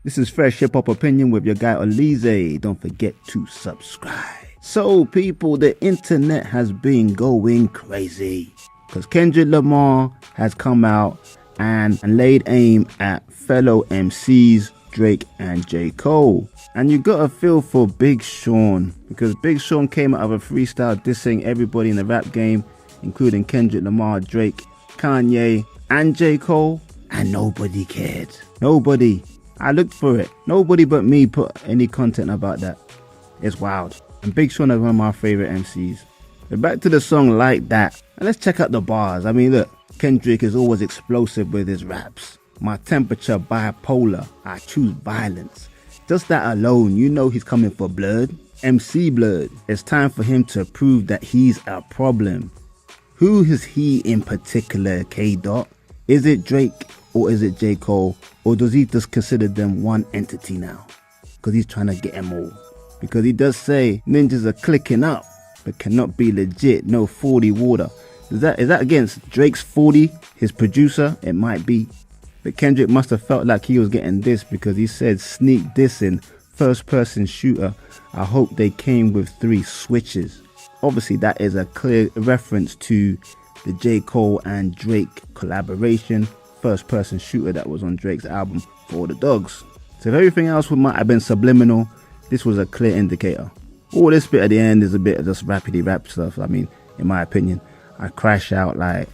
This is Fresh Hip Hop Opinion with your guy Oleezeh. Don't forget to subscribe. So people, the internet has been going crazy because Kendrick Lamar has come out and laid aim at fellow MCs Drake and J. Cole. And you gotta feel for Big Sean, because Big Sean came out of a freestyle dissing everybody in the rap game, including Kendrick Lamar, Drake, Kanye, and J. Cole, and nobody cared. Nobody. I looked for it. Nobody but me put any content about that. It's wild. And Big Sean is one of my favorite MCs. But back to the song Like That, and let's check out the bars. I mean, look, Kendrick is always explosive with his raps. My temperature bipolar, I choose violence. Just that alone, you know he's coming for blood. MC Blood. It's time for him to prove that he's a problem. Who is he in particular, K-Dot? Is it Drake or is it J. Cole? Or does he just consider them one entity now? Because he's trying to get them all. Because he does say ninjas are clicking up, but cannot be legit, no 40 water. Is that against Drake's 40, his producer? It might be. But Kendrick must have felt like he was getting this because he said sneak dissing, first person shooter. I hope they came with 3 switches. Obviously that is a clear reference to the J. Cole and Drake collaboration, first person shooter that was on Drake's album For the Dogs. So if everything else might have been subliminal, this was a clear indicator. All this bit at the end is a bit of just rappity rap stuff. I mean, in my opinion, I crash out like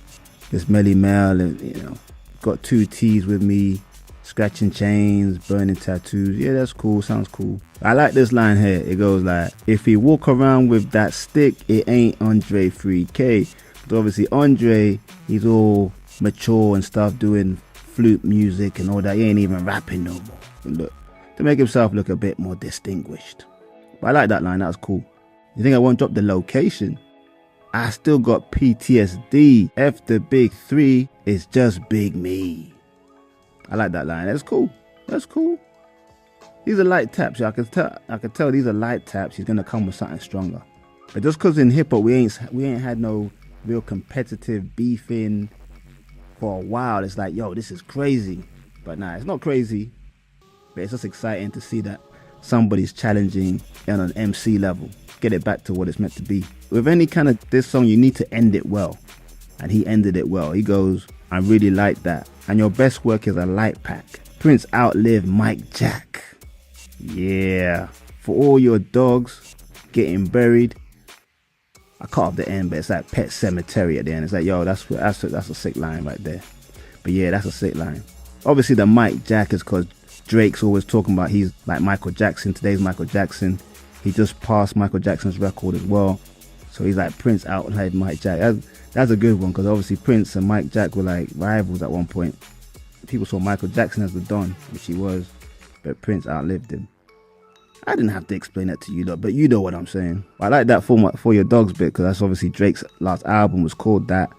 this Melly Mel and, you know, got 2 T's with me, scratching chains, burning tattoos. Yeah, that's cool, sounds cool. I like this line here. It goes like, if he walk around with that stick, it ain't Andre 3K. But obviously Andre, he's all mature and stuff, doing flute music and all that. He ain't even rapping no more. And look, to make himself look a bit more distinguished. But I like that line, that was cool. You think I won't drop the location? I still got PTSD. F the big 3 is just big me. I like that line. That's cool. That's cool. These are light taps. I could tell these are light taps. He's gonna come with something stronger. But just cause in hip hop we ain't had no real competitive beefing for a while. It's like, yo, this is crazy. But nah, it's not crazy. But it's just exciting to see that somebody's challenging on an MC level. Get it back to what it's meant to be. With any kind of this song, you need to end it well. And he ended it well. He goes, I really like that. And your best work is a light pack. Prince outlived Mike Jack. Yeah. For all your dogs getting buried. I cut off the end, but it's like Pet Cemetery at the end. It's like, yo, that's a sick line right there. But yeah, that's a sick line. Obviously the Mike Jack is because Drake's always talking about he's like Michael Jackson. Today's Michael Jackson. He just passed Michael Jackson's record as well. So he's like Prince outlived Mike Jack. That's a good one because obviously Prince and Mike Jack were like rivals at one point. People saw Michael Jackson as the Don, which he was, but Prince outlived him. I didn't have to explain that to you though, but you know what I'm saying. I like that for your dogs bit because that's obviously Drake's last album was called that.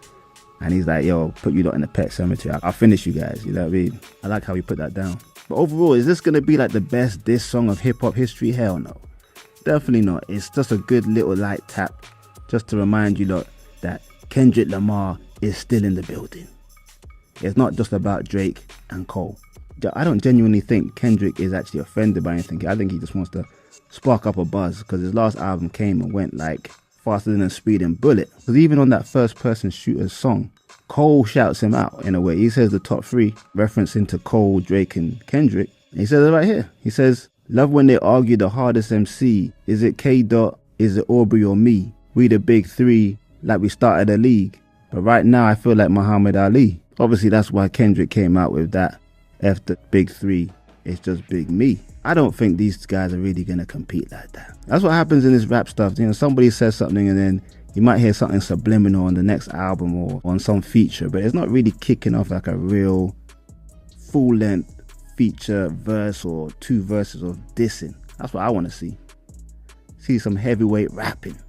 And he's like, yo, put you lot in the Pet Cemetery. I'll finish you guys, you know what I mean? I like how he put that down. But overall, is this going to be like the best diss song of hip-hop history? Hell no. Definitely not. It's just a good little light tap just to remind you lot that Kendrick Lamar is still in the building. It's not just about Drake and Cole. I don't genuinely think Kendrick is actually offended by anything. I think he just wants to spark up a buzz because his last album came and went like faster than a speeding bullet. Because even on that first person shooter song, Cole shouts him out in a way. He says the top 3, referencing to Cole, Drake and Kendrick. He says it right here. He says, love when they argue the hardest MC. Is it K-Dot? Is it Aubrey or me? We the big 3 like we started a league. But right now I feel like Muhammad Ali. Obviously that's why Kendrick came out with that. F the big 3 is just big me. I don't think these guys are really going to compete like that. That's what happens in this rap stuff. You know, somebody says something and then you might hear something subliminal on the next album or on some feature, but it's not really kicking off like a real full-length feature verse or 2 verses of dissing. That's what I want to see. See some heavyweight rapping.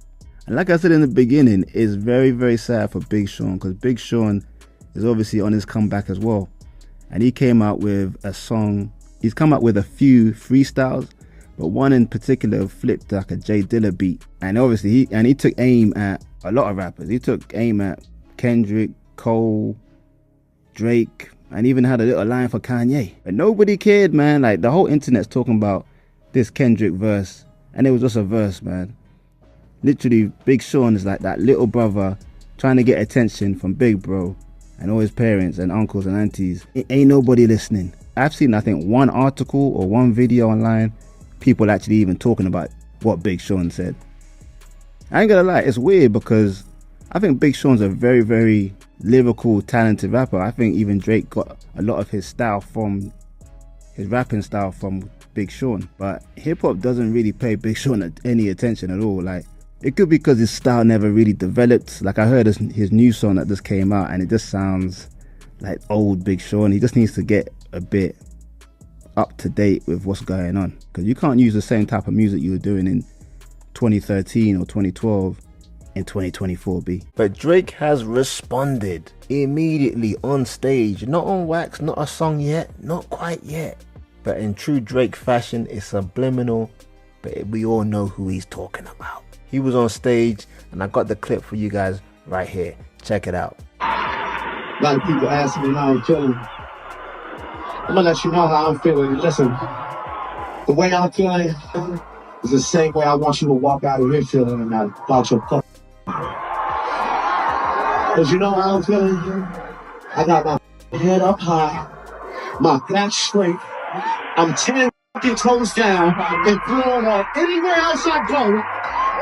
And like I said in the beginning, it's very, very sad for Big Sean because Big Sean is obviously on his comeback as well. And he came out with a song. He's come out with a few freestyles, but one in particular flipped like a J Dilla beat. And obviously he took aim at a lot of rappers. He took aim at Kendrick, Cole, Drake, and even had a little line for Kanye. But nobody cared, man. Like, the whole internet's talking about this Kendrick verse, and it was just a verse, man. Literally, Big Sean is like that little brother trying to get attention from Big Bro and all his parents and uncles and aunties. It ain't nobody listening. I've seen, I think, one article or one video online, people actually even talking about what Big Sean said. I ain't gonna lie, it's weird because I think Big Sean's a very, very lyrical, talented rapper. I think even Drake got a lot of his style from, his rapping style from Big Sean. But hip-hop doesn't really pay Big Sean any attention at all. Like, it could be because his style never really developed. Like, I heard his new song that just came out and it just sounds like old Big Sean. He just needs to get a bit up to date with what's going on, because you can't use the same type of music you were doing in 2013 or 2012 in 2024, B. But Drake has responded immediately on stage. Not on wax, not a song yet, not quite yet. But in true Drake fashion, it's subliminal, but we all know who he's talking about. He was on stage, and I got the clip for you guys right here. Check it out. A lot of people ask me how I'm feeling. I'm gonna let you know how I'm feeling. Listen, the way I'm feeling is the same way I want you to walk out of here feeling about your fuck. Cause you know how I'm feeling? I got my head up high, my back straight. I'm 10 fucking toes down and throwing up anywhere else I go.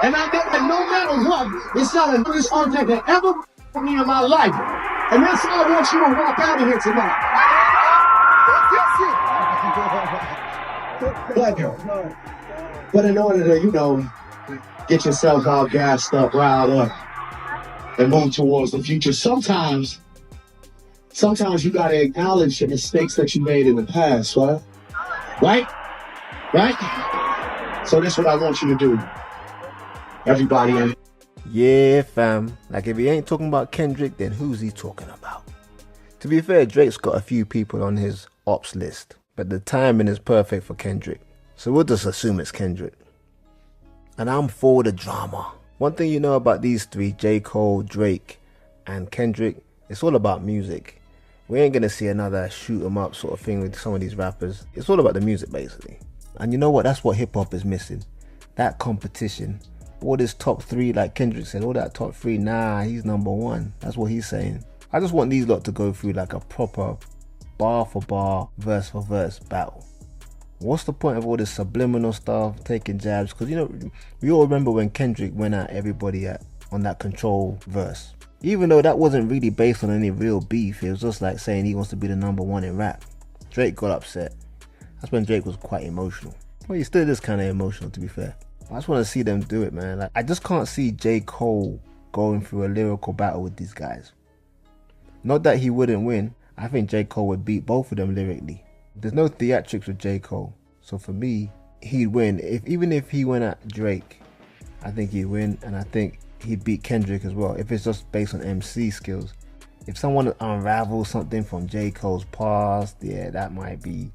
And I know that no matter what, it's not another song that can ever for me in my life. And that's how I want you to walk out of here tonight. But in order to, you know, get yourself all gassed up, riled up, and move towards the future, sometimes you gotta acknowledge the mistakes that you made in the past, right? Right? So that's what I want you to do. Everybody. Yeah, fam. Like, if he ain't talking about Kendrick, then who's he talking about? To be fair, Drake's got a few people on his ops list, but the timing is perfect for Kendrick. So we'll just assume it's Kendrick. And I'm for the drama. One thing you know about these three, J. Cole, Drake, and Kendrick, it's all about music. We ain't gonna see another shoot 'em up sort of thing with some of these rappers. It's all about the music, basically. And you know what? That's what hip-hop is missing. That competition. All this top three, like Kendrick said, all that top three, nah, he's number one. That's what he's saying. I just want these lot to go through like a proper bar for bar, verse for verse battle. What's the point of all this subliminal stuff, taking jabs? Because, you know, we all remember when Kendrick went at everybody on that Control verse. Even though that wasn't really based on any real beef, it was just like saying he wants to be the number one in rap. Drake got upset. That's when Drake was quite emotional. Well, he still is kind of emotional, to be fair. I just want to see them do it, man. Like, I just can't see J. Cole going through a lyrical battle with these guys. Not that he wouldn't win. I think J. Cole would beat both of them lyrically. There's no theatrics with J. Cole. So for me, he'd win. Even if he went at Drake, I think he'd win. And I think he'd beat Kendrick as well, if it's just based on MC skills. If someone unravels something from J. Cole's past, yeah, that might be,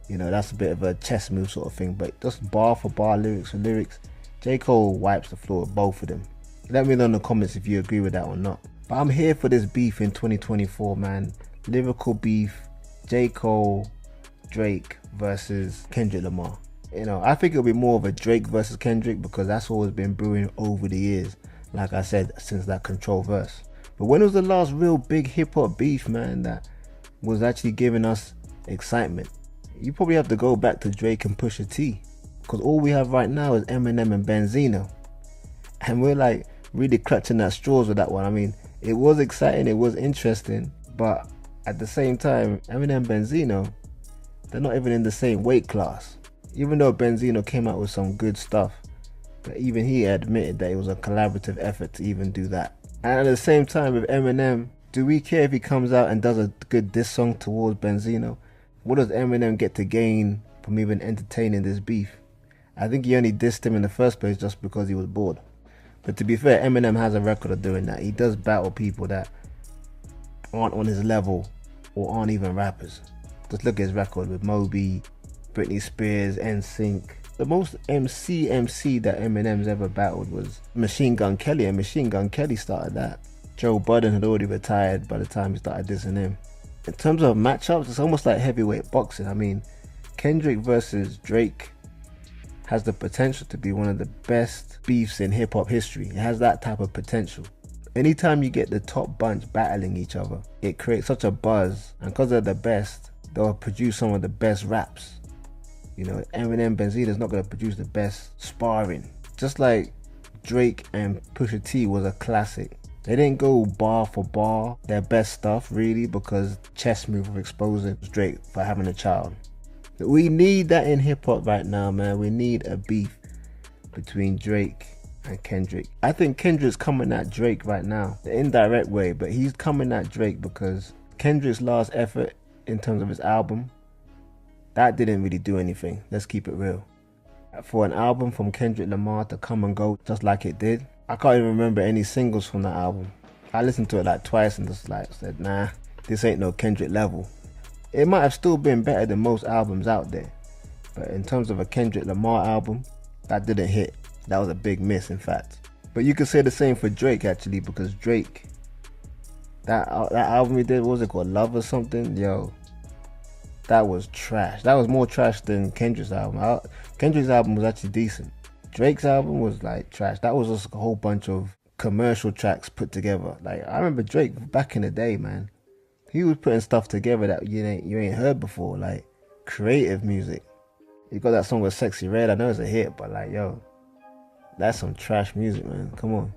you know, that's a bit of a chess move sort of thing. But just bar for bar, lyrics for lyrics, J. Cole wipes the floor with both of them. Let me know in the comments if you agree with that or not. But I'm here for this beef in 2024, man. Lyrical beef, J. Cole, Drake versus Kendrick Lamar. You know, I think it'll be more of a Drake versus Kendrick, because that's always been brewing over the years. Like I said, since that Control verse. But when was the last real big hip hop beef, man, that was actually giving us excitement? You probably have to go back to Drake and Pusha T, because all we have right now is Eminem and Benzino, and we're like really clutching at straws with that one. I mean, it was exciting, it was interesting, but at the same time, Eminem and Benzino, they're not even in the same weight class. Even though Benzino came out with some good stuff, but even he admitted that it was a collaborative effort to even do that. And at the same time with Eminem, do we care if he comes out and does a good diss song towards Benzino? What does Eminem get to gain from even entertaining this beef? I think he only dissed him in the first place just because he was bored. But to be fair, Eminem has a record of doing that. He does battle people that aren't on his level or aren't even rappers. Just look at his record with Moby, Britney Spears, NSYNC. The most MC that Eminem's ever battled was Machine Gun Kelly, and Machine Gun Kelly started that. Joe Budden had already retired by the time he started dissing him. In terms of matchups, it's almost like heavyweight boxing. I mean, Kendrick versus Drake has the potential to be one of the best beefs in hip-hop history. It has that type of potential. Anytime you get the top bunch battling each other, it creates such a buzz, and because they're the best, they'll produce some of the best raps. You know, Eminem, Benzino's not going to produce the best sparring. Just like Drake and Pusha T was a classic. They didn't go bar for bar, their best stuff really, because chess move of exposing Drake for having a child. We need that in hip hop right now, man. We need a beef between Drake and Kendrick. I think Kendrick's coming at Drake right now, the indirect way, but he's coming at Drake because Kendrick's last effort in terms of his album, that didn't really do anything. Let's keep it real. For an album from Kendrick Lamar to come and go just like it did, I can't even remember any singles from that album. I listened to it like twice and just like said, nah, this ain't no Kendrick level. It might have still been better than most albums out there, but in terms of a Kendrick Lamar album, that didn't hit. That was a big miss, in fact. But you could say the same for Drake, actually, because Drake, that album he did, what was it called, Love or something? Yo, that was trash. That was more trash than Kendrick's album. Kendrick's album was actually decent. Drake's album was like trash. That was just a whole bunch of commercial tracks put together. Like, I remember Drake back in the day, man. He was putting stuff together that you ain't heard before, like creative music. You got that song with Sexy Red. I know it's a hit, but like, yo, that's some trash music, man. Come on.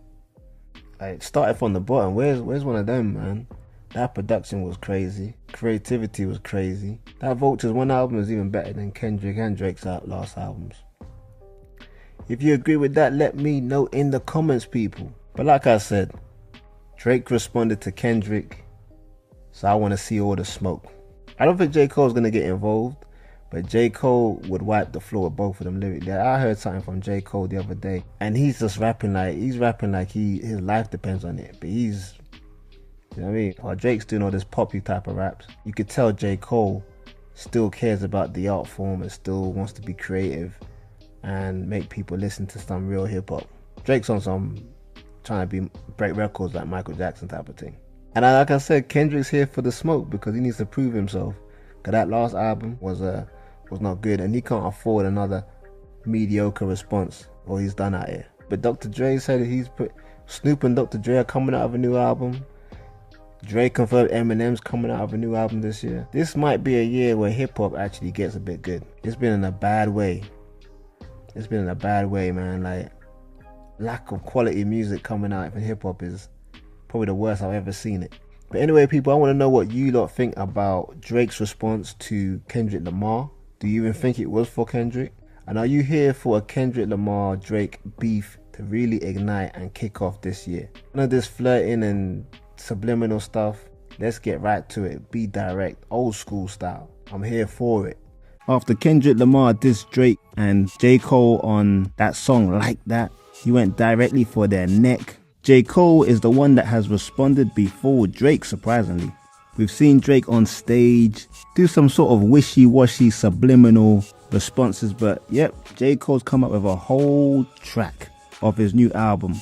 Like, started from the bottom. Where's one of them, man? That production was crazy. Creativity was crazy. That Vultures one album is even better than Kendrick and Drake's last albums. If you agree with that, let me know in the comments, people. But like I said, Drake responded to Kendrick, so I want to see all the smoke. I don't think J. Cole's going to get involved, but J. Cole would wipe the floor with both of them lyrically. I heard something from J. Cole the other day, and he's just rapping like his life depends on it. But he's, you know what I mean? While Drake's doing all this poppy type of raps, you could tell J. Cole still cares about the art form and still wants to be creative and make people listen to some real hip hop. Drake's on some trying to break records like Michael Jackson type of thing. And like I said, Kendrick's here for the smoke because he needs to prove himself. Cause that last album was not good, and he can't afford another mediocre response or he's done out here. But Dr. Dre said Snoop and Dr. Dre are coming out of a new album. Dre confirmed Eminem's coming out of a new album this year. This might be a year where hip hop actually gets a bit good. It's been in a bad way. Man. Like, lack of quality music coming out in hip hop is probably the worst I've ever seen it. But anyway, people, I want to know what you lot think about Drake's response to Kendrick Lamar. Do you even think it was for Kendrick? And are you here for a Kendrick Lamar Drake beef to really ignite and kick off this year? None of this flirting and subliminal stuff. Let's get right to it. Be direct, old school style. I'm here for it. After Kendrick Lamar dissed Drake and J. Cole on that song Like That, he went directly for their neck. J. Cole is the one that has responded before Drake, surprisingly. We've seen Drake on stage do some sort of wishy-washy subliminal responses, but yep, J. Cole's come up with a whole track of his new album.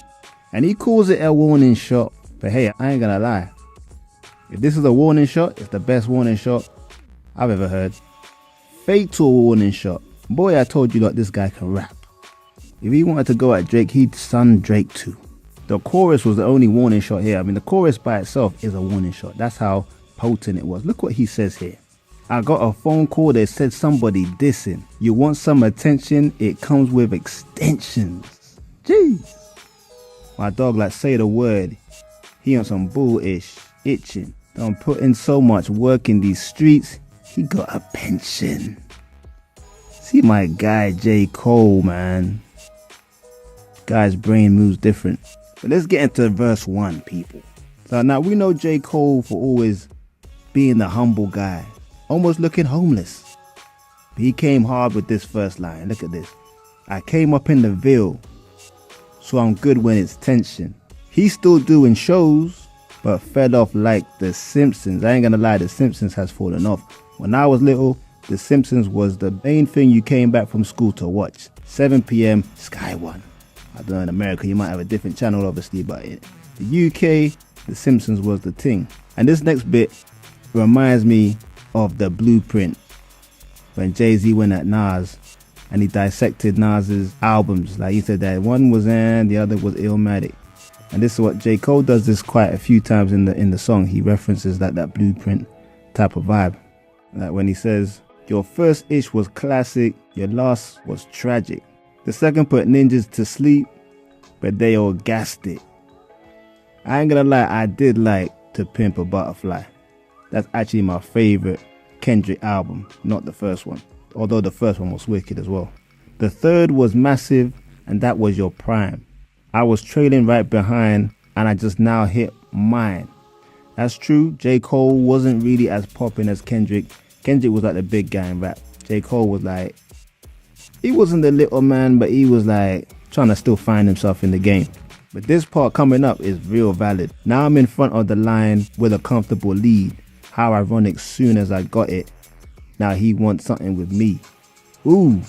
And he calls it a warning shot, but hey, I ain't gonna lie. If this is a warning shot, it's the best warning shot I've ever heard. Fatal warning shot. Boy, I told you that this guy can rap. If he wanted to go at Drake, he'd son Drake too. The chorus was the only warning shot here. I mean, the chorus by itself is a warning shot. That's how potent it was. Look what he says here. I got a phone call that said somebody dissing. You want some attention? It comes with extensions. Jeez. My dog like say the word. He on some bullish, itching. Don't put in so much work in these streets. He got a pension. See my guy J. Cole, man. Guy's brain moves different. But let's get into verse 1, people. So now we know J. Cole for always being the humble guy, almost looking homeless. But he came hard with this first line. Look at this. I came up in the Ville, so I'm good when it's tension. He's still doing shows, but fell off like The Simpsons. I ain't gonna lie, The Simpsons has fallen off. When I was little, The Simpsons was the main thing you came back from school to watch. 7 p.m. Sky One. I don't know, in America you might have a different channel obviously, but in the UK, The Simpsons was the thing. And this next bit reminds me of the Blueprint when Jay-Z went at Nas and he dissected Nas's albums. Like he said that one was the other was Illmatic. And this is what J. Cole does this quite a few times in the song. He references that Blueprint type of vibe. Like when he says, your first ish was classic, your last was tragic. The second put ninjas to sleep, but they all gassed it. I ain't gonna lie, I did like To Pimp a Butterfly. That's actually my favorite Kendrick album, not the first one. Although the first one was wicked as well. The third was massive, and that was your prime. I was trailing right behind, and I just now hit mine. That's true, J. Cole wasn't really as popping as Kendrick. Kendrick was like the big guy in rap. J. Cole was like, he wasn't the little man, but he was like trying to still find himself in the game. But this part coming up is real valid. Now I'm in front of the line with a comfortable lead. How ironic, soon as I got it, now he wants something with me. Ooh,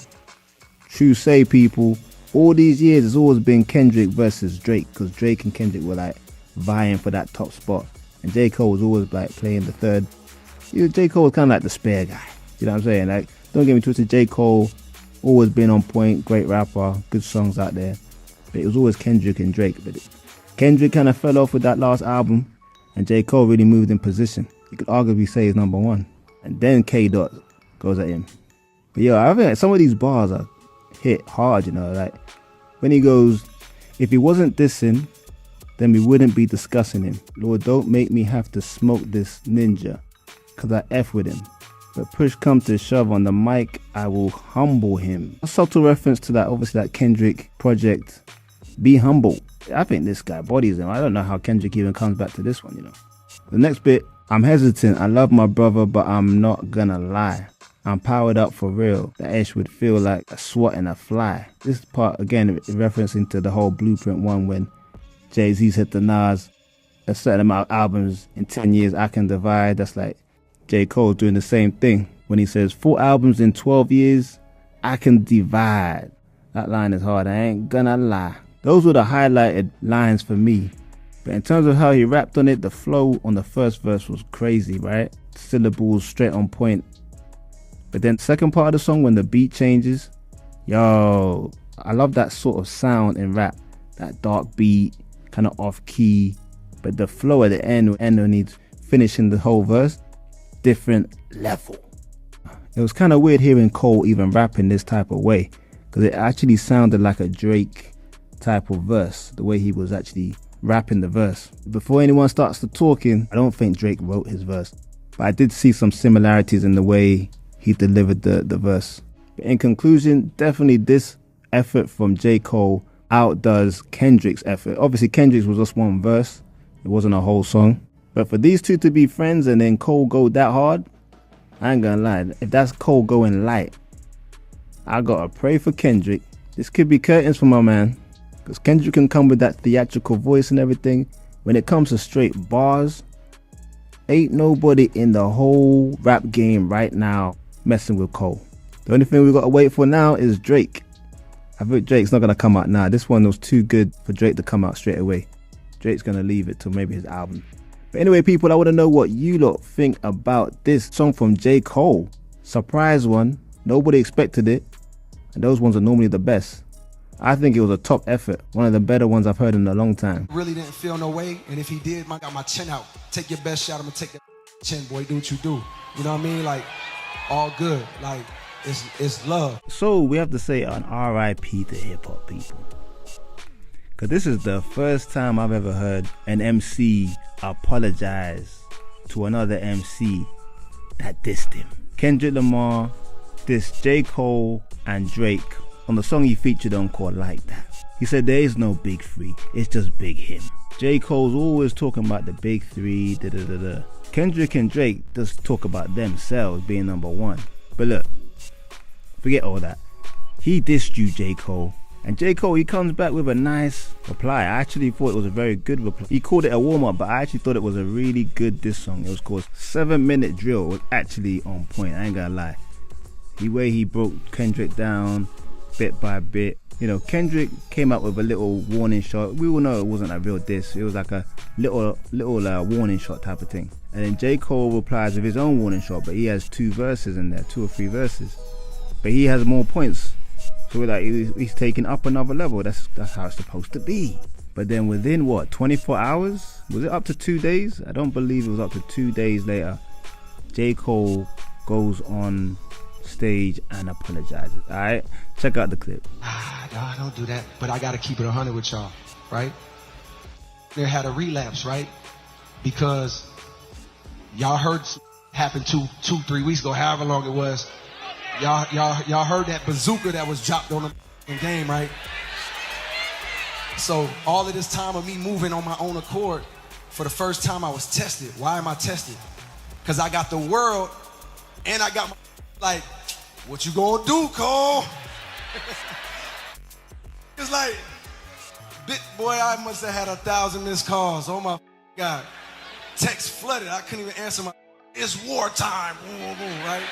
true say people, all these years it's always been Kendrick versus Drake, because Drake and Kendrick were like vying for that top spot. And J. Cole was always like playing the third. J. Cole was kind of like the spare guy. You know what I'm saying? Like, don't get me twisted, J. Cole always been on point, great rapper, good songs out there. But it was always Kendrick and Drake. But Kendrick kind of fell off with that last album, and J. Cole really moved in position. You could arguably say he's number one. And then K. Dot goes at him. But yo, I think some of these bars are hit hard, you know, like when he goes, if he wasn't dissing, then we wouldn't be discussing him. Lord, don't make me have to smoke this ninja, cause I F with him. But push come to shove on the mic, I will humble him. A subtle reference to that, obviously that Kendrick project, Be Humble. I think this guy bodies him. I don't know how Kendrick even comes back to this one, you know. The next bit, I'm hesitant, I love my brother, but I'm not gonna lie. I'm powered up for real. The edge would feel like a swat and a fly. This part, again, referencing to the whole Blueprint one when Jay-Z said to Nas, a certain amount of albums in 10 years I can divide. That's like J. Cole doing the same thing. When he says 4 albums in 12 years, I can divide. That line is hard, I ain't gonna lie. Those were the highlighted lines for me. But in terms of how he rapped on it, the flow on the first verse was crazy, right? Syllables straight on point. But then second part of the song, when the beat changes, yo, I love that sort of sound in rap. That dark beat, kind of off key. But the flow at the end when he's finishing the whole verse, different level. It was kind of weird hearing Cole even rapping this type of way, because it actually sounded like a Drake type of verse, the way he was actually rapping the verse. Before anyone starts to talking, I don't think Drake wrote his verse, but I did see some similarities in the way he delivered the verse. But in conclusion, definitely this effort from J. Cole outdoes Kendrick's effort. Obviously Kendrick's was just one verse, it wasn't a whole song. But for these two to be friends and then Cole go that hard, I ain't gonna lie, if that's Cole going light, I gotta pray for Kendrick. This could be curtains for my man, because Kendrick can come with that theatrical voice and everything. When it comes to straight bars, ain't nobody in the whole rap game right now messing with Cole. The only thing we gotta wait for now is Drake. I think Drake's not gonna come out now. This one was too good for Drake to come out straight away. Drake's gonna leave it till maybe his album. But anyway, people, I want to know what you lot think about this song from J. Cole. Surprise one. Nobody expected it. And those ones are normally the best. I think it was a top effort. One of the better ones I've heard in a long time. Really didn't feel no way. And if he did, I got my chin out. Take your best shot. I'm going to take that chin, boy. Do what you do. You know what I mean? Like, all good. Like, it's love. So we have to say an R.I.P. to hip-hop, people. Because this is the first time I've ever heard an MC apologize to another MC that dissed him. Kendrick Lamar dissed J. Cole and Drake on the song he featured on called Like That. He said there is no big three, it's just big him. J. Cole's always talking about the big three, Kendrick and Drake just talk about themselves being number one. But look, forget all that. He dissed you, J. Cole. And J. Cole, he comes back with a nice reply. I actually thought it was a very good reply. He called it a warm-up, but I actually thought it was a really good diss song. It was called 7 Minute Drill. It was actually on point, I ain't gonna lie. The way he broke Kendrick down, bit by bit. You know, Kendrick came out with a little warning shot. We all know it wasn't a real diss. It was like a little warning shot type of thing. And then J. Cole replies with his own warning shot, but he has 2 verses in there, 2 or 3 verses. But he has more points. So we're like, he's taking up another level. That's how it's supposed to be. But then within what, 24 hours? Was it up to 2 days? I don't believe it was up to 2 days later. J. Cole goes on stage and apologizes. Alright, check out the clip. No, don't do that. But I gotta keep it 100 with y'all, right? They had a relapse, right? Because y'all heard happened 2-3 weeks ago, however long it was. Y'all heard that bazooka that was dropped on the game, right? So all of this time of me moving on my own accord, for the first time I was tested. Why am I tested? Because I got the world and I got my, like, what you gonna do, Cole? It's like, boy, I must have had 1,000 missed calls. Oh my God. Text flooded. I couldn't even answer my, it's wartime, boom, boom, boom, right?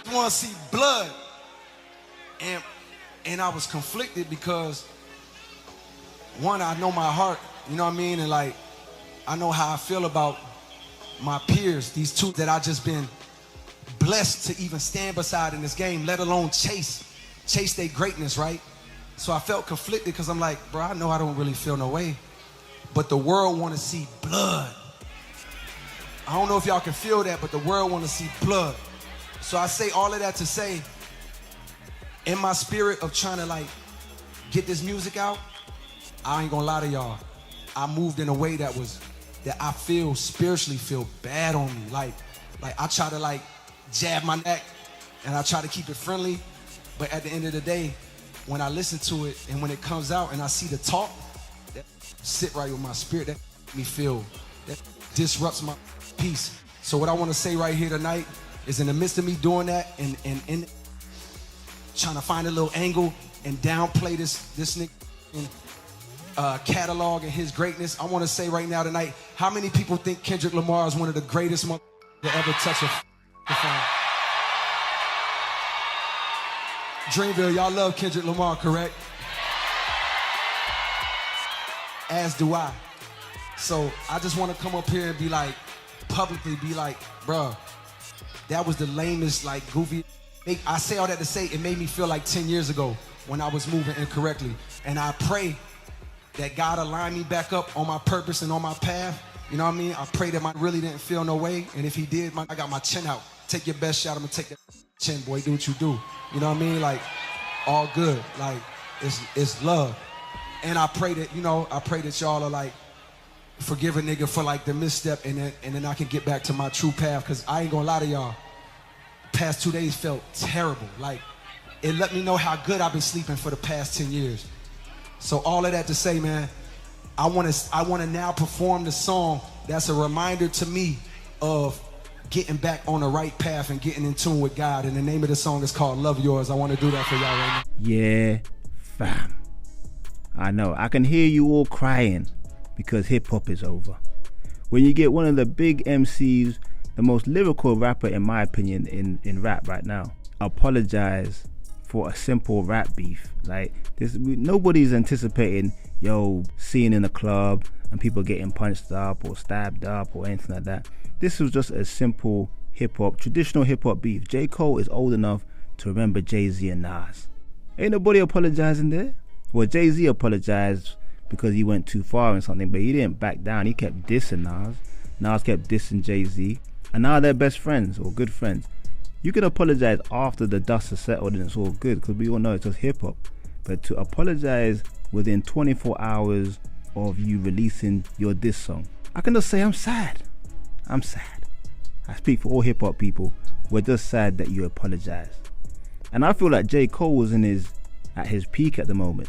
I want to see blood. And I was conflicted because, one, I know my heart, you know what I mean? And like, I know how I feel about my peers, these 2 that I just been blessed to even stand beside in this game, let alone chase their greatness, right? So I felt conflicted because I'm like, bro, I know I don't really feel no way, but the world want to see blood. I don't know if y'all can feel that, but the world want to see blood. So I say all of that to say, in my spirit of trying to like get this music out, I ain't gonna lie to y'all, I moved in a way that I feel spiritually feel bad on me. Like I try to like jab my neck and I try to keep it friendly, but at the end of the day, when I listen to it and when it comes out and I see the talk, that sit right with my spirit, that me feel, that disrupts my peace. So what I want to say right here tonight is, in the midst of me doing that and trying to find a little angle and downplay this nigga catalog and his greatness, I want to say right now tonight, how many people think Kendrick Lamar is one of the greatest to ever touch a phone? Dreamville, y'all love Kendrick Lamar, correct? As do I. So I just want to come up here and be like, publicly be like, bruh, that was the lamest, like, goofy. I say all that to say it made me feel like 10 years ago when I was moving incorrectly. And I pray that God align me back up on my purpose and on my path. You know what I mean? I pray that I really didn't feel no way. And if he did, I got my chin out. Take your best shot. I'm gonna take that chin, boy. Do what you do. You know what I mean? Like, all good. Like, it's love. And I pray that, y'all are like, forgive a nigga for like the misstep, and then I can get back to my true path. Cause I ain't gonna lie to y'all, past 2 days felt terrible. Like, it let me know how good I've been sleeping for the past 10 years. So all of that to say, man, I wanna now perform the song that's a reminder to me of getting back on the right path and getting in tune with God. And the name of the song is called Love Yours. I wanna do that for y'all right now. Yeah, fam. I know, I can hear you all crying because hip-hop is over. When you get one of the big MCs, the most lyrical rapper in my opinion in rap right now, apologize for a simple rap beef. Like this, nobody's anticipating, seeing in a club and people getting punched up or stabbed up or anything like that. This was just a simple hip-hop, traditional hip-hop beef. J. Cole is old enough to remember Jay-Z and Nas. Ain't nobody apologizing there. Well, Jay-Z apologized because he went too far in something, but he didn't back down. He kept dissing Nas. Nas kept dissing Jay-Z. And now they're best friends or good friends. You can apologize after the dust has settled and it's all good, because we all know it's just hip-hop. But to apologize within 24 hours of you releasing your diss song, I can just say I'm sad. I'm sad. I speak for all hip-hop people. We're just sad that you apologize. And I feel like J. Cole was at his peak at the moment.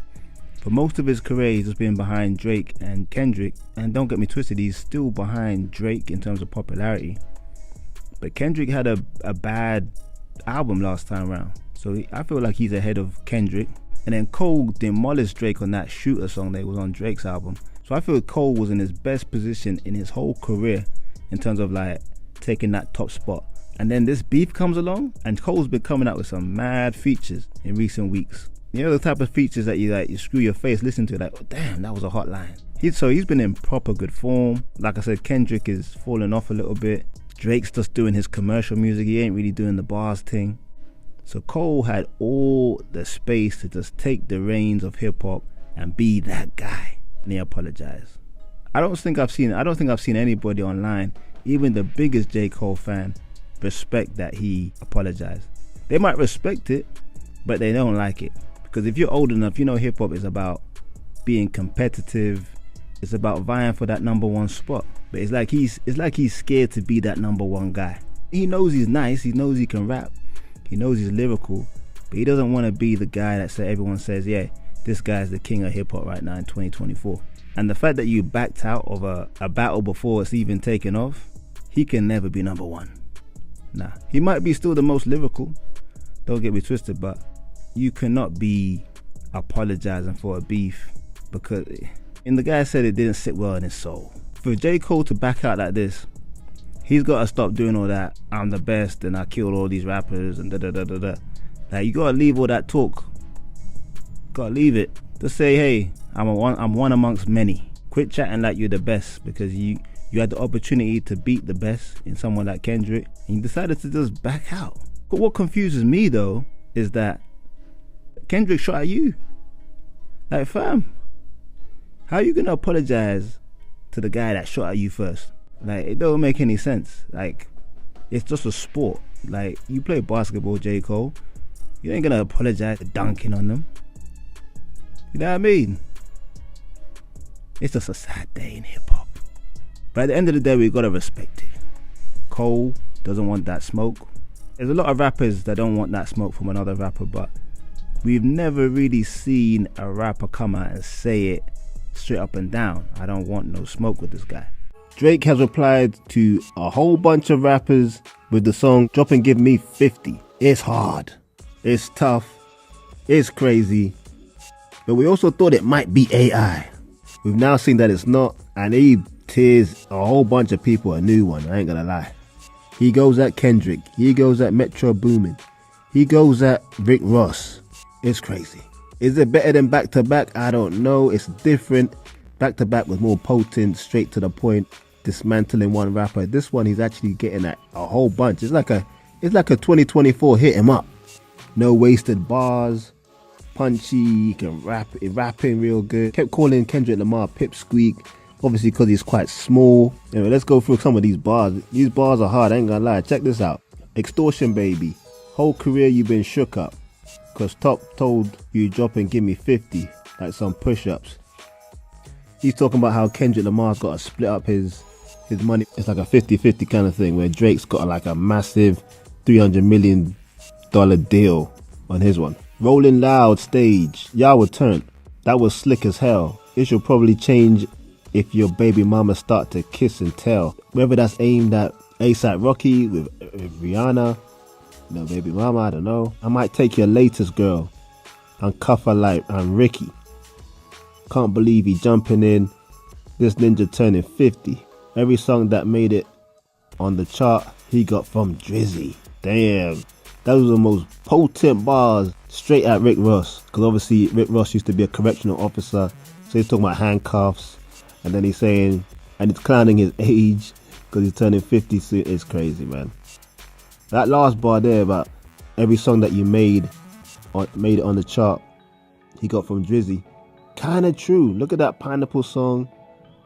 For most of his career, he's just been behind Drake and Kendrick. And don't get me twisted, he's still behind Drake in terms of popularity. But Kendrick had a bad album last time around. So I feel like he's ahead of Kendrick. And then Cole demolished Drake on that Shooter song that was on Drake's album. So I feel Cole was in his best position in his whole career in terms of like taking that top spot. And then this beef comes along and Cole's been coming out with some mad features in recent weeks. You know the type of features that you screw your face, listen to, like, oh, damn, that was a hot line. He's been in proper good form. Like I said, Kendrick is falling off a little bit. Drake's just doing his commercial music. He ain't really doing the bars thing. So Cole had all the space to just take the reins of hip hop and be that guy. And he apologized. I don't think I've seen anybody online, even the biggest J. Cole fan, respect that he apologized. They might respect it, but they don't like it. Because if you're old enough, you know hip hop is about being competitive. It's about vying for that number one spot. But it's like he's scared to be that number one guy. He knows he's nice, he knows he can rap, he knows he's lyrical, but he doesn't want to be the guy that everyone says, yeah, this guy's the king of hip hop right now in 2024. And the fact that you backed out of a battle before it's even taken off, he can never be number one. Nah, he might be still the most lyrical, don't get me twisted, but you cannot be apologizing for a beef because, and the guy said it didn't sit well in his soul. For J. Cole to back out like this, he's got to stop doing all that, I'm the best and I killed all these rappers and da-da-da-da-da. Like, you got to leave all that talk. Got to leave it. Just say, hey, I'm one amongst many. Quit chatting like you're the best, because you had the opportunity to beat the best in someone like Kendrick, and you decided to just back out. But what confuses me though is that Kendrick shot at you. Like, fam, how are you gonna apologize to the guy that shot at you first? Like, it don't make any sense. Like, it's just a sport. Like, you play basketball, J. Cole, you ain't gonna apologize for dunking on them. You know what I mean? It's just a sad day in hip hop. But at the end of the day, we gotta respect it. Cole doesn't want that smoke. There's a lot of rappers that don't want that smoke from another rapper, but we've never really seen a rapper come out and say it straight up and down. I don't want no smoke with this guy. Drake has replied to a whole bunch of rappers with the song Drop and Give Me 50. It's hard, it's tough, it's crazy, but we also thought it might be AI. We've now seen that it's not, and he tears a whole bunch of people a new one, I ain't gonna lie. He goes at Kendrick, he goes at Metro Boomin, he goes at Rick Ross. It's crazy. Is it better than back to back? I don't know. It's different. Back to back was more potent, straight to the point, dismantling one rapper. This one, he's actually getting at a whole bunch. It's like a 2024 hit him up. No wasted bars, punchy, he can rapping real good. Kept calling Kendrick Lamar Pipsqueak, obviously because he's quite small. Anyway, let's go through some of these bars. These bars are hard, I ain't gonna lie. Check this out. Extortion baby, whole career you've been shook up, cause Top told you drop and give me 50, like some push-ups. He's talking about how Kendrick Lamar's got to split up his money. It's like a 50-50 kind of thing, where Drake's got like a massive $300 million deal on his one. Rolling Loud stage, y'all were turned. That was slick as hell. It should probably change if your baby mama start to kiss and tell. Whether that's aimed at ASAP Rocky with Rihanna, no baby mama, I don't know. I might take your latest girl and cuff her like I'm Ricky. Can't believe he jumping in. This ninja turning 50. Every song that made it on the chart, he got from Drizzy. Damn. That was the most potent bars straight at Rick Ross. Because obviously Rick Ross used to be a correctional officer. So he's talking about handcuffs. And then he's saying, and he's clowning his age because he's turning 50 soon. It's crazy, man. That last bar there about every song that you made it on the chart, he got from Drizzy. Kinda true. Look at that Pineapple song,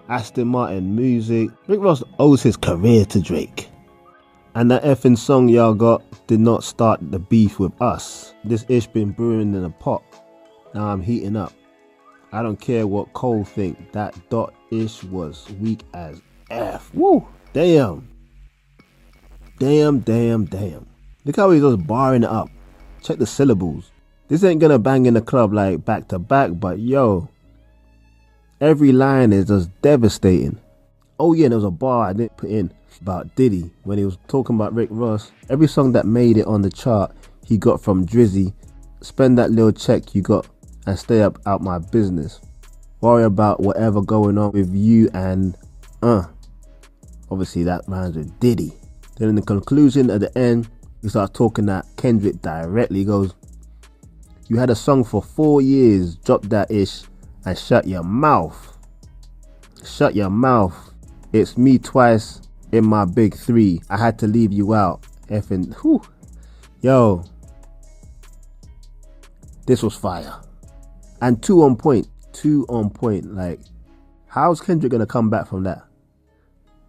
Aston Martin music. Rick Ross owes his career to Drake. And that effing song y'all got did not start the beef with us. This ish been brewing in a pot. Now I'm heating up. I don't care what Cole think. That dot ish was weak as F. Woo! Damn. Damn. Look how he's just barring it up. Check the syllables. This ain't gonna bang in the club like back to back, but yo, every line is just devastating. Oh yeah, there was a bar I didn't put in about Diddy when he was talking about Rick Ross. Every song that made it on the chart, he got from Drizzy. Spend that little check you got and stay up out my business. Worry about whatever going on with you and obviously that rhymes with Diddy. Then in the conclusion at the end, he starts talking at Kendrick directly. He goes, You had a song for 4 years, drop that ish, and shut your mouth. Shut your mouth. It's me twice in my big 3. I had to leave you out. Effing, whew. Yo. This was fire. And 2 on point. 2 on point. Like, how's Kendrick gonna come back from that?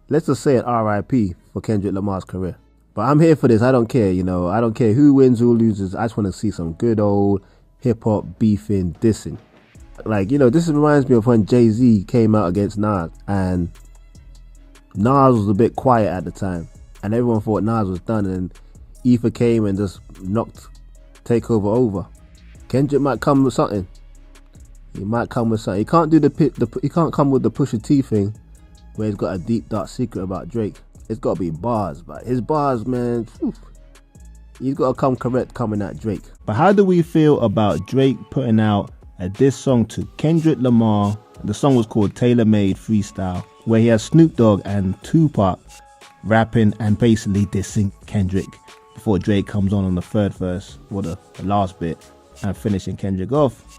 Let's just say an RIP for Kendrick Lamar's career. But I'm here for this. I don't care, you know. I don't care who wins, who loses. I just want to see some good old hip-hop beefing, dissing. Like, you know, this reminds me of when Jay-Z came out against Nas. And Nas was a bit quiet at the time. And everyone thought Nas was done. And Ether came and just knocked Takeover over. Kendrick might come with something. He might come with something. He can't do he can't come with the Pusha T thing where he's got a deep dark secret about Drake. It's got to be bars, but his bars, man, whew, he's got to come correct coming at Drake. But how do we feel about Drake putting out a diss song to Kendrick Lamar? The song was called Tailor Made Freestyle, where he has Snoop Dogg and Tupac rapping and basically dissing Kendrick before Drake comes on the third verse, or the last bit, and finishing Kendrick off.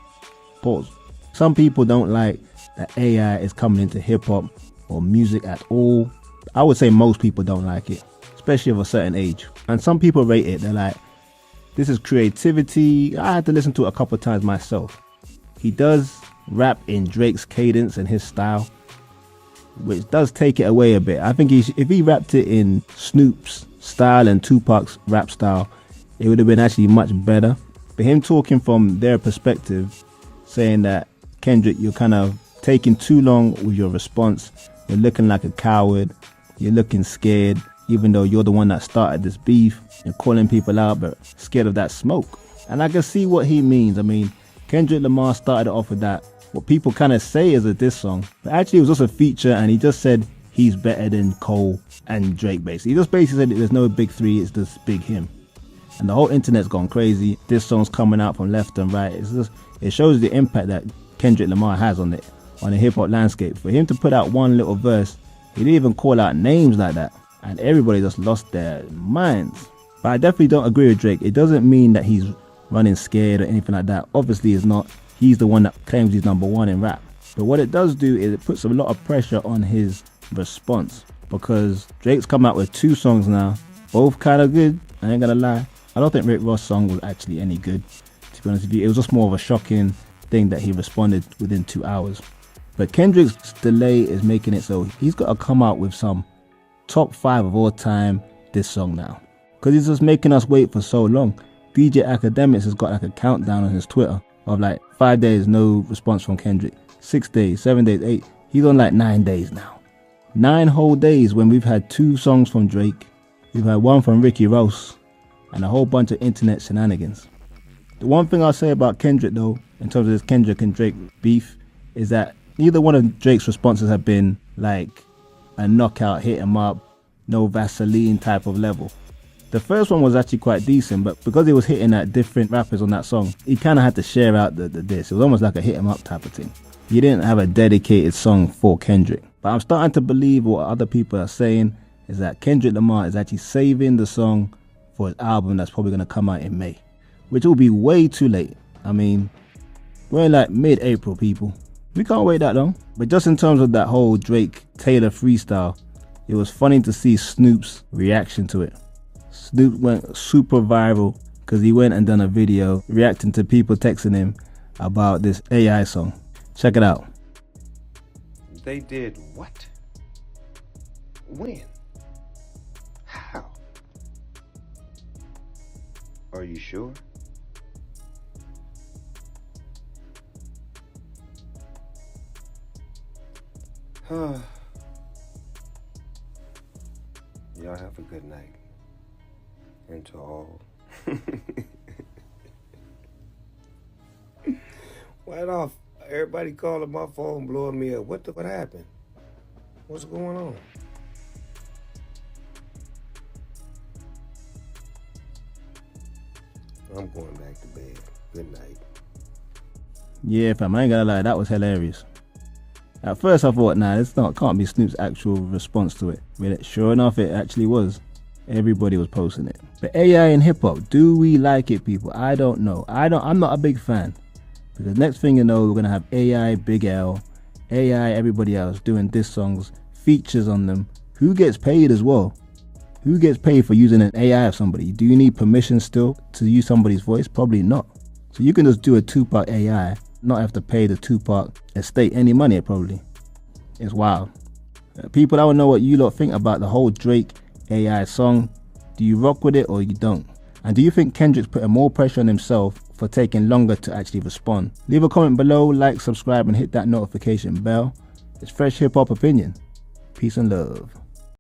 Pause. Some people don't like that AI is coming into hip-hop or music at all. I would say most people don't like it, especially of a certain age. And some people rate it. They're like, this is creativity. I had to listen to it a couple of times myself. He does rap in Drake's cadence and his style, which does take it away a bit. I think if he rapped it in Snoop's style and Tupac's rap style, it would have been actually much better. But him talking from their perspective, saying that, Kendrick, you're kind of taking too long with your response. You're looking like a coward. You're looking scared, even though you're the one that started this beef. You're calling people out, but scared of that smoke. And I can see what he means. I mean, Kendrick Lamar started off with that, what people kind of say is a diss song. But actually, it was just a feature, and he just said he's better than Cole and Drake, basically. He just basically said there's no big 3, it's just big him. And the whole internet's gone crazy. This song's coming out from left and right. It shows the impact that Kendrick Lamar has on the hip-hop landscape. For him to put out one little verse, he didn't even call out names like that, and everybody just lost their minds. But I definitely don't agree with Drake. It doesn't mean that he's running scared or anything like that. Obviously it's not. He's the one that claims he's #1 in rap. But what it does do is it puts a lot of pressure on his response, because Drake's come out with 2 songs now, both kind of good. I ain't gonna lie. I don't think Rick Ross' song was actually any good, to be honest with you. It was just more of a shocking thing that he responded within 2 hours. But Kendrick's delay is making it so he's got to come out with some top 5 of all time this song now, because he's just making us wait for so long. DJ Academics has got like a countdown on his Twitter of like 5 days, no response from Kendrick. 6 days, 7 days, 8. He's on like 9 days now. 9 whole days when we've had 2 songs from Drake. We've had 1 from Ricky Ross and a whole bunch of internet shenanigans. The one thing I'll say about Kendrick though, in terms of this Kendrick and Drake beef, is that neither one of Drake's responses have been like a knockout, hit 'em up, no Vaseline type of level. The first one was actually quite decent, but because he was hitting at different rappers on that song, he kind of had to share out the diss. It was almost like a hit 'em up type of thing. He didn't have a dedicated song for Kendrick. But I'm starting to believe what other people are saying is that Kendrick Lamar is actually saving the song for his album that's probably going to come out in May, which will be way too late. I mean, we're in like mid-April, people. We can't wait that long. But just in terms of that whole Drake Taylor freestyle, it was funny to see Snoop's reaction to it. Snoop went super viral because he went and done a video reacting to people texting him about this AI song. Check it out. They did what? When? How? Are you sure? Y'all have a good night. And to all. Right off, everybody calling my phone, blowing me up. What happened? What's going on? I'm going back to bed. Good night. Yeah, fam, I ain't gonna lie, that was hilarious. At first I thought, nah, this can't be Snoop's actual response to it. But sure enough, it actually was. Everybody was posting it. But AI in hip hop, do we like it, people? I don't know. I'm not a big fan. Because next thing you know, we're gonna have AI, Big L, AI, everybody else doing diss songs, features on them. Who gets paid as well? Who gets paid for using an AI of somebody? Do you need permission still to use somebody's voice? Probably not. So you can just do a Tupac AI, not have to pay the Tupac estate any money, probably. It's wild. People, I want to know what you lot think about the whole Drake AI song. Do you rock with it or you don't? And do you think Kendrick's putting more pressure on himself for taking longer to actually respond? Leave a comment below, like, subscribe, and hit that notification bell. It's Fresh Hip Hop Opinion. Peace and love.